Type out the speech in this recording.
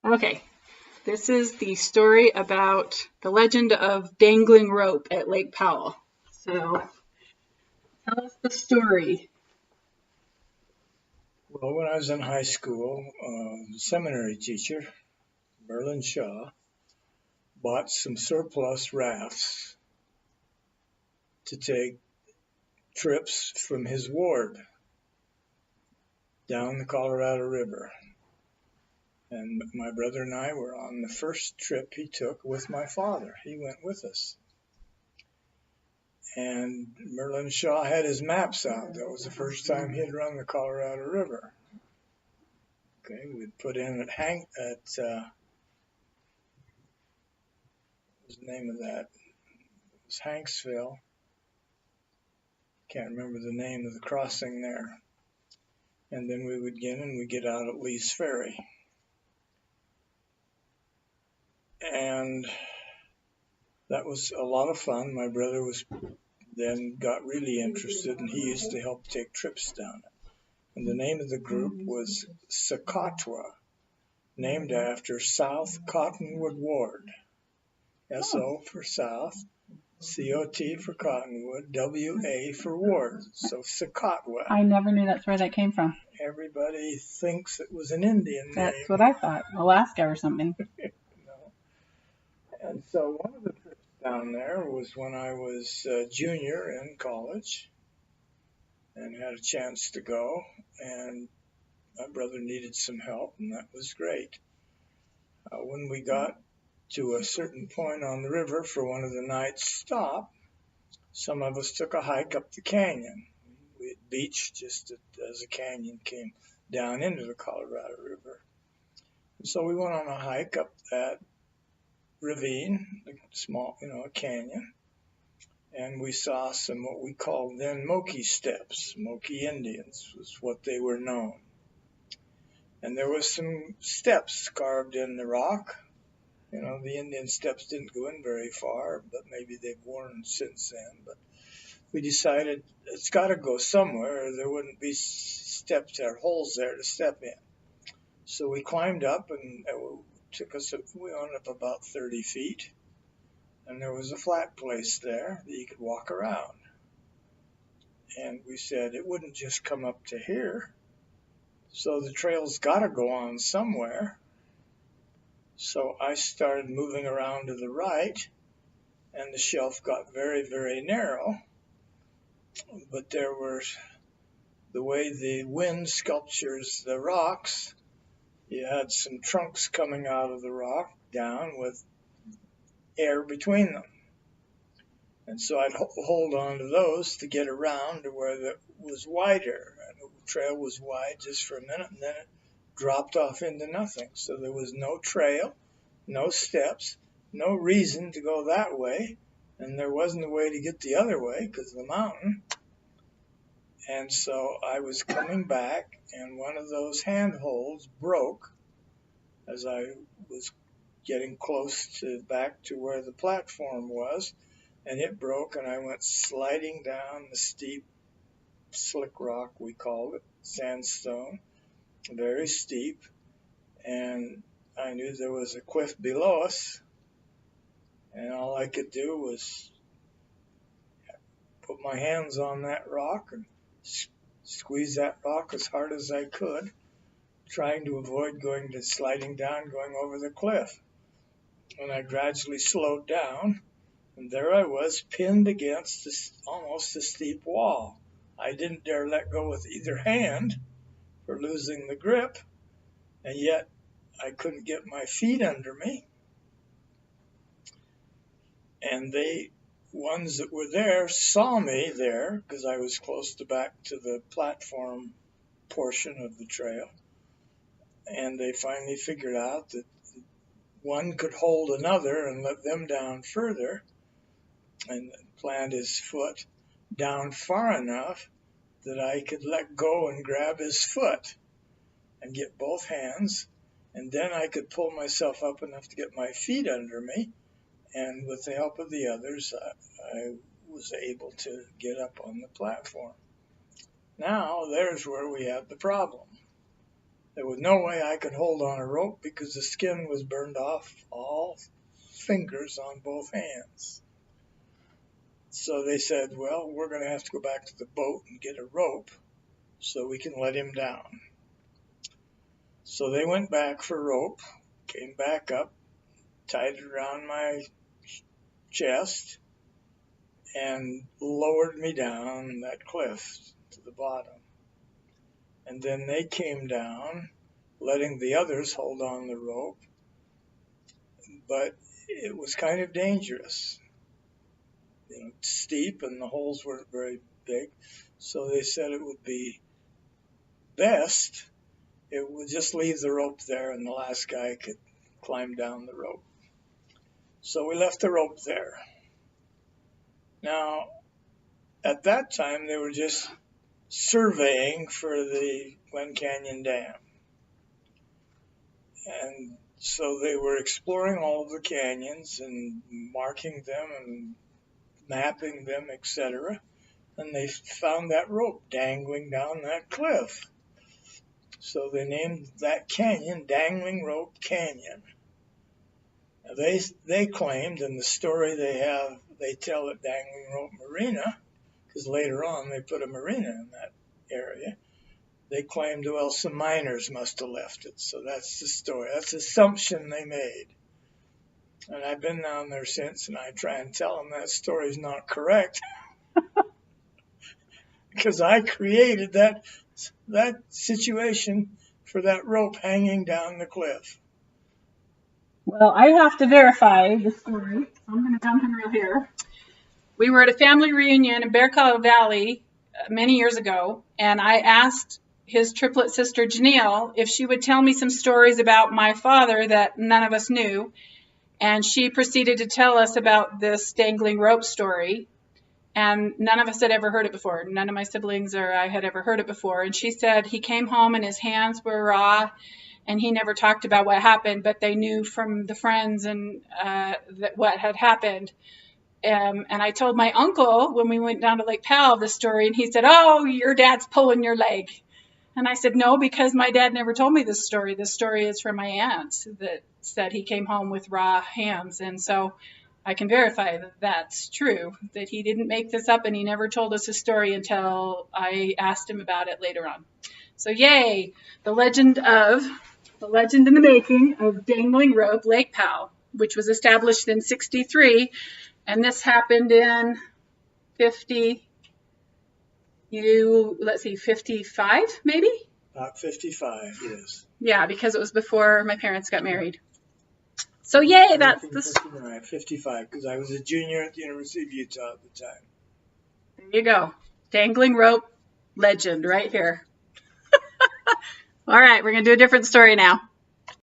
Okay, this is the story about the legend of Dangling Rope at Lake Powell. So, tell us the story. Well, when I was in high school, the seminary teacher, Merlin Shaw, bought some surplus rafts to take trips from his ward down the Colorado River. And my brother and I were on the first trip he took with my father. He went with us. And Merlin Shaw had his maps out. That was the first time he had run the Colorado River. Okay, we'd put in at what was the name of that? It was Hanksville. Can't remember the name of the crossing there. And then we would get out at Lee's Ferry. And that was a lot of fun. My brother got really interested, and he used to help take trips down it. And the name of the group was Secatwa, named after South Cottonwood Ward. S-O for South, C-O-T for Cottonwood, W-A for Ward. So Secatwa. I never knew that's where that came from. Everybody thinks it was an Indian name. That's what I thought. Alaska or something. No. And so one of the trips down there was when I was a junior in college and had a chance to go. And my brother needed some help, and that was great. When we got to a certain point on the river for one of the night's stop, some of us took a hike up the canyon. We had beached just as the canyon came down into the Colorado River. And so we went on a hike up that ravine, a small, a canyon, and we saw some what we called then Moki steps. Moki Indians was what they were known. And there was some steps carved in the rock. The Indian steps didn't go in very far, but maybe they've worn since then. But we decided it's got to go somewhere, or there wouldn't be steps or holes there to step in. So we climbed up, and we went up about 30 feet, and there was a flat place there that you could walk around. And we said it wouldn't just come up to here, so the trail's got to go on somewhere. So I started moving around to the right, and the shelf got very, very narrow. But there were, the way the wind sculptures the rocks, you had some trunks coming out of the rock down with air between them. And so I'd hold on to those to get around to where it was wider. And the trail was wide just for a minute, and then it dropped off into nothing. So there was no trail, no steps, no reason to go that way, and there wasn't a way to get the other way because of the mountain. And so I was coming back, and one of those handholds broke as I was getting close back to where the platform was, and it broke, and I went sliding down the steep, slick rock, we called it, sandstone, very steep, and I knew there was a cliff below us, and all I could do was put my hands on that rock and squeeze that rock as hard as I could, trying to avoid sliding down, going over the cliff. And I gradually slowed down, and there I was, pinned against almost a steep wall. I didn't dare let go with either hand for losing the grip, and yet I couldn't get my feet under me. And the ones that were there saw me there because I was close back to the platform portion of the trail. And they finally figured out that one could hold another and let them down further and plant his foot down far enough that I could let go and grab his foot and get both hands. And then I could pull myself up enough to get my feet under me. And with the help of the others, I was able to get up on the platform. Now, there's where we have the problem. There was no way I could hold on a rope because the skin was burned off all fingers on both hands. So they said, well, we're going to have to go back to the boat and get a rope so we can let him down. So they went back for rope, came back up, tied it around my chest, and lowered me down that cliff to the bottom. And then they came down, letting the others hold on the rope, but it was kind of dangerous. You know, steep, and the holes weren't very big, so they said it would be best it would just leave the rope there and the last guy could climb down the rope. So we left the rope there. Now, at that time, they were just surveying for the Glen Canyon Dam. And so they were exploring all of the canyons and marking them and mapping them, etc. And they found that rope dangling down that cliff. So they named that canyon Dangling Rope Canyon. Now they claimed, in the story they tell at Dangling Rope Marina, because later on they put a marina in that area. They claimed, well, some miners must have left it. So that's the story. That's the assumption they made. And I've been down there since, and I try and tell them that story's not correct. Because I created that situation for that rope hanging down the cliff. Well, I have to verify the story, so I'm going to jump in real here. We were at a family reunion in Bear Hollow Valley many years ago, and I asked his triplet sister, Janelle, if she would tell me some stories about my father that none of us knew. And she proceeded to tell us about this dangling rope story. And none of us had ever heard it before. None of my siblings or I had ever heard it before. And she said he came home and his hands were raw, and he never talked about what happened, but they knew from the friends and what had happened. And I told my uncle when we went down to Lake Powell this story, and he said, "Oh, your dad's pulling your leg." And I said, "No, because my dad never told me this story. This story is from my aunt that said he came home with raw hands." And so I can verify that that's true, that he didn't make this up, and he never told us his story until I asked him about it later on. So yay, the legend in the making of Dangling Rope, Lake Powell, which was established in 1963, and this happened in 55 maybe? About 55, yes. Yeah, because it was before my parents got married. So yay, that's the 55, because I was a junior at the University of Utah at the time. There you go. Dangling rope legend right here. All right, we're going to do a different story now.